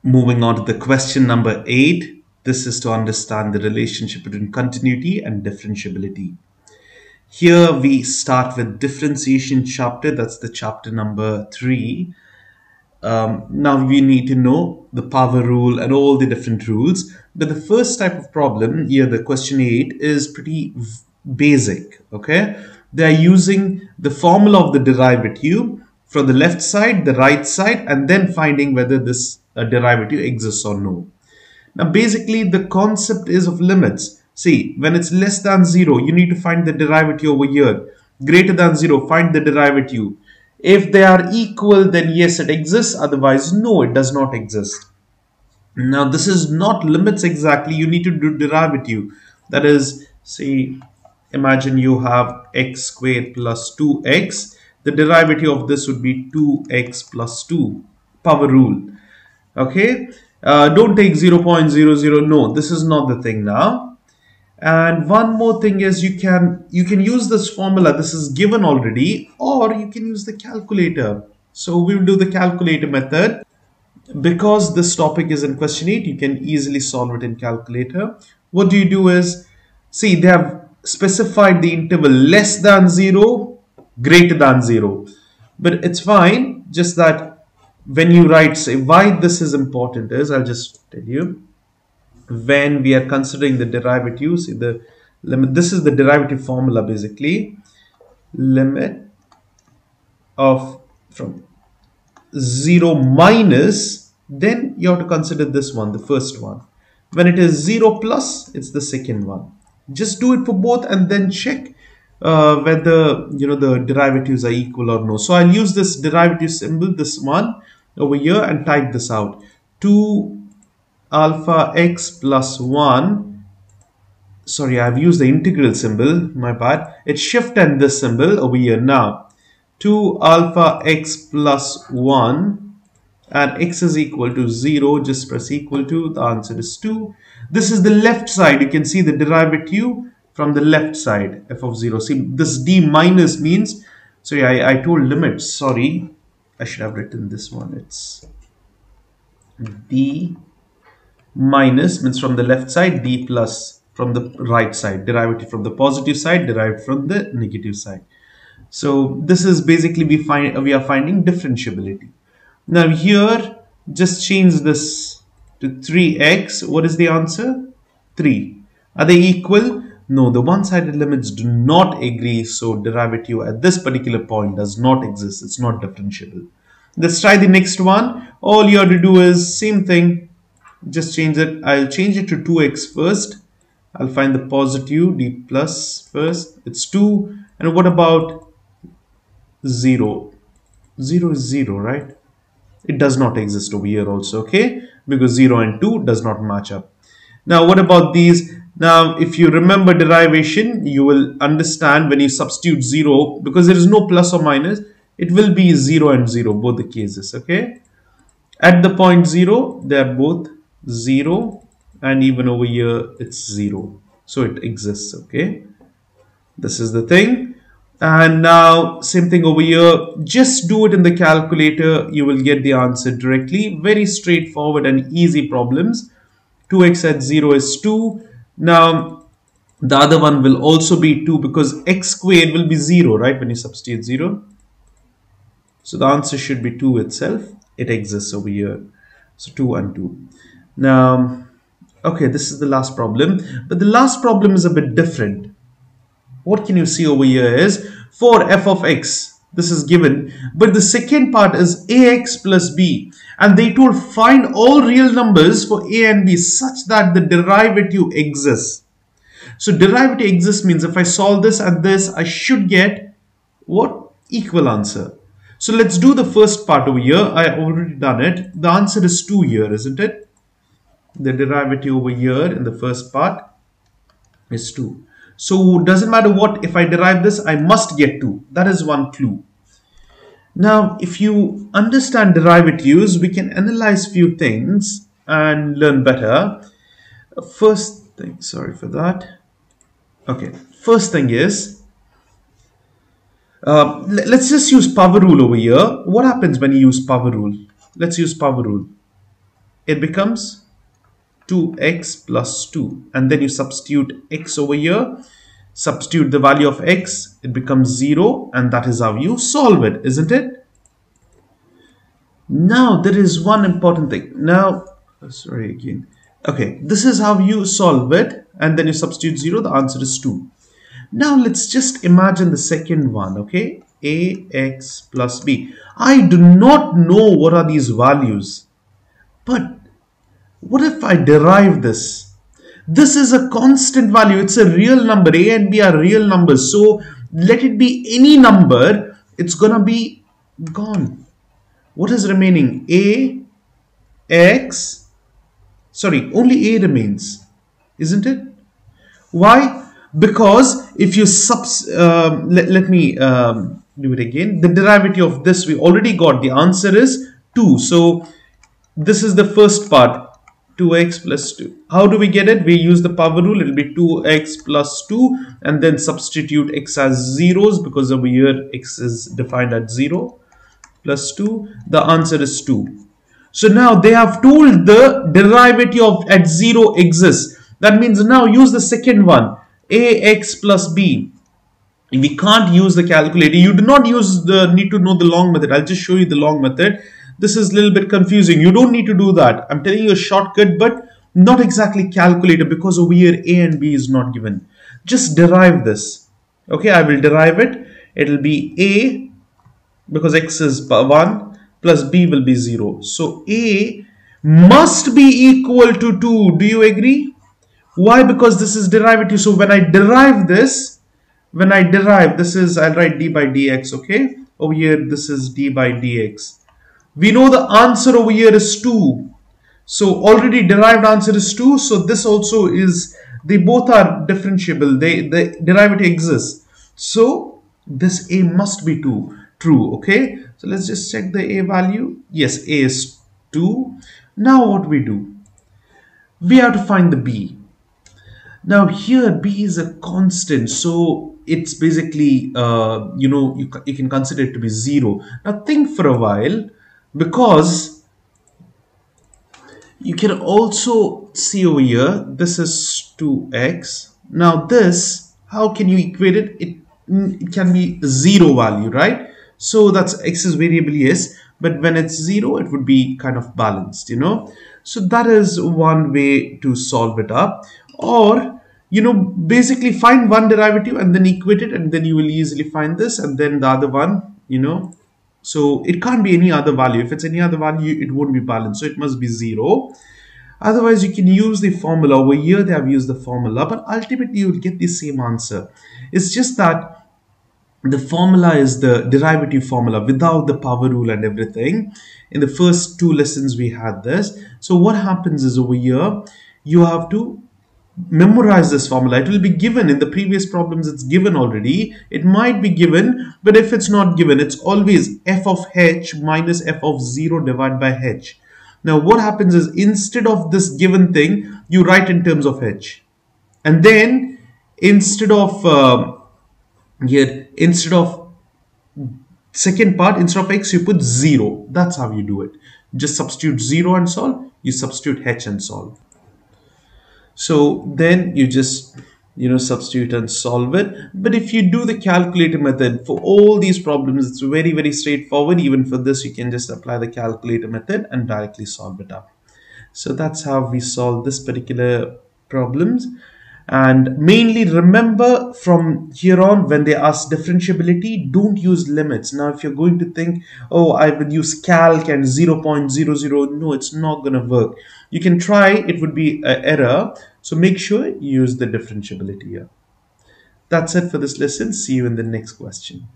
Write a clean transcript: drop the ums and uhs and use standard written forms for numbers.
Moving on to the question number 8. This is to understand the relationship between continuity and differentiability. Here we start with differentiation chapter. That's the chapter number 3. Now we need to know the power rule and all the different rules. But the first type of problem here, the question 8, is pretty basic. Okay, they are using the formula of the derivative from the left side, the right side, and then finding whether this derivative exists or no. Now basically the concept is of limits. See, when it's less than 0, you need to find the derivative over here. Greater than 0, find the derivative. If they are equal, then yes, it exists. Otherwise, no, it does not exist. Now this is not limits exactly. You need to do derivative. That is, say, imagine you have x squared plus 2x. The derivative of this would be 2x plus 2. Power rule. Okay. Don't take 0.00. No, this is not the thing now. And one more thing is you can use this formula. This is given already, or you can use the calculator. So we will do the calculator method. Because this topic is in question 8, you can easily solve it in calculator. What do you do is, see, they have specified the interval less than 0, greater than 0. But it's fine, just that when you write, say, why this is important is, I'll just tell you. When we are considering the derivative, see the limit, this is the derivative formula basically. Limit of from 0 minus, then you have to consider this one, the first one. When it is 0 plus, it's the second one. Just do it for both and then check whether the derivatives are equal or no. So I'll use this derivative symbol, this one over here, and type this out. 2 alpha x plus 1. Sorry, I've used the integral symbol, my bad. It's shift and this symbol over here now. 2 alpha x plus 1, and x is equal to 0. Just press equal to. The answer is 2. This is the left side. You can see the derivative from the left side, f of 0. See, this d minus means, sorry, I told limits. Sorry, I should have written this one. It's d minus means from the left side, d plus from the right side. Derivative from the positive side, derived from the negative side. So this is basically we are finding differentiability. Now here, just change this to 3x. What is the answer? 3. Are they equal? No, the one-sided limits do not agree. So derivative at this particular point does not exist. It's not differentiable. Let's try the next one. All you have to do is same thing. Just change it. I'll change it to 2x first. I'll find the positive d plus first. It's 2. And what about 0? 0 is 0, right? It does not exist over here also, okay? Because 0 and 2 does not match up. Now, what about these? Now, if you remember derivation, you will understand when you substitute 0, because there is no plus or minus, it will be 0 and 0, both the cases, okay? At the point 0, they are both 0, and even over here, it's 0. So it exists, okay? This is the thing. And now same thing over here, just do it in the calculator, you will get the answer directly. Very straightforward and easy problems. 2x at 0 is 2. Now the other one will also be 2 because x squared will be 0, right, when you substitute 0. So the answer should be 2 itself. It exists over here. So 2 and 2. Now, okay, this is the last problem, but the last problem is a bit different. What can you see over here is for f of x, this is given, but the second part is ax plus b, and they told find all real numbers for a and b such that the derivative exists. So derivative exists means if I solve this and this, I should get what? Equal answer. So let's do the first part over here. I already done it. The answer is 2 here, isn't it? The derivative over here in the first part is 2. So doesn't matter what, if I derive this, I must get 2. That is one clue. Now, if you understand derivatives, we can analyze few things and learn better. First thing, sorry for that. Okay, first thing is, let's just use power rule over here. What happens when you use power rule? Let's use power rule. it becomes 2x plus 2. And then you substitute x over here, substitute the value of x, it becomes 0, and that is how you solve it, isn't it? Now, there is one important thing. Now, sorry again. Okay, this is how you solve it, and then you substitute 0, the answer is 2. Now, let's just imagine the second one, okay? ax plus b. I do not know what are these values, but what if I derive this? This is a constant value. It's a real number. A and b are real numbers. So let it be any number. It's going to be gone. What is remaining? A, x. Sorry, only a remains. Isn't it? Why? Because if you let me do it again. The derivative of this we already got. The answer is 2. So this is the first part, 2x plus 2. How do we get it? We use the power rule. It will be 2x plus 2 and then substitute x as zeros because over here x is defined at 0 plus 2. The answer is 2. So now they have told the derivative of at 0 exists. That means now use the second one, ax plus b. We can't use the calculator. You do not need to know the long method. I'll just show you the long method. This is a little bit confusing. You don't need to do that. I'm telling you a shortcut, but not exactly calculator because over here a and b is not given. Just derive this. Okay, I will derive it. It will be a, because x is 1, plus b will be 0. So a must be equal to 2. Do you agree? Why? Because this is derivative. So when I derive this, I'll write d by dx, okay? Over here, this is d by dx. We know the answer over here is 2. So already derived answer is 2. So this also is, they both are differentiable. The derivative exists. So this a must be true, okay? So let's just check the a value. Yes, a is 2. Now what we do? We have to find the b. Now here b is a constant, so it's basically you can consider it to be 0. Now think for a while, because you can also see over here this is 2x. Now this, how can you equate it? It can be 0 value, right? So that's x is variable, yes, but when it's 0 it would be kind of balanced, so that is one way to solve it up. Or basically find one derivative and then equate it, and then you will easily find this, and then the other one, so it can't be any other value. If it's any other value, it won't be balanced, so it must be 0. Otherwise you can use the formula. Over here they have used the formula, but ultimately you will get the same answer. It's just that the formula is the derivative formula without the power rule and everything. In the first 2 lessons we had this. So what happens is over here you have to memorize this formula. It will be given in the previous problems. It's given already. It might be given, but if it's not given, it's always f of h minus f of 0 divided by h. Now what happens is, instead of this given thing, you write in terms of h, and then instead of second part, instead of x you put 0. That's how you do it. Just substitute 0 and solve. You substitute h and solve. So then you just substitute and solve it. But if you do the calculator method for all these problems, it's very, very straightforward. Even for this, you can just apply the calculator method and directly solve it up. So that's how we solve this particular problems. And mainly remember, from here on, when they ask differentiability, don't use limits. Now if you're going to think, oh, I would use calc and 0.00, no, it's not going to work. You can try, it would be an error. So make sure you use the differentiability here. That's it for this lesson. See you in the next question.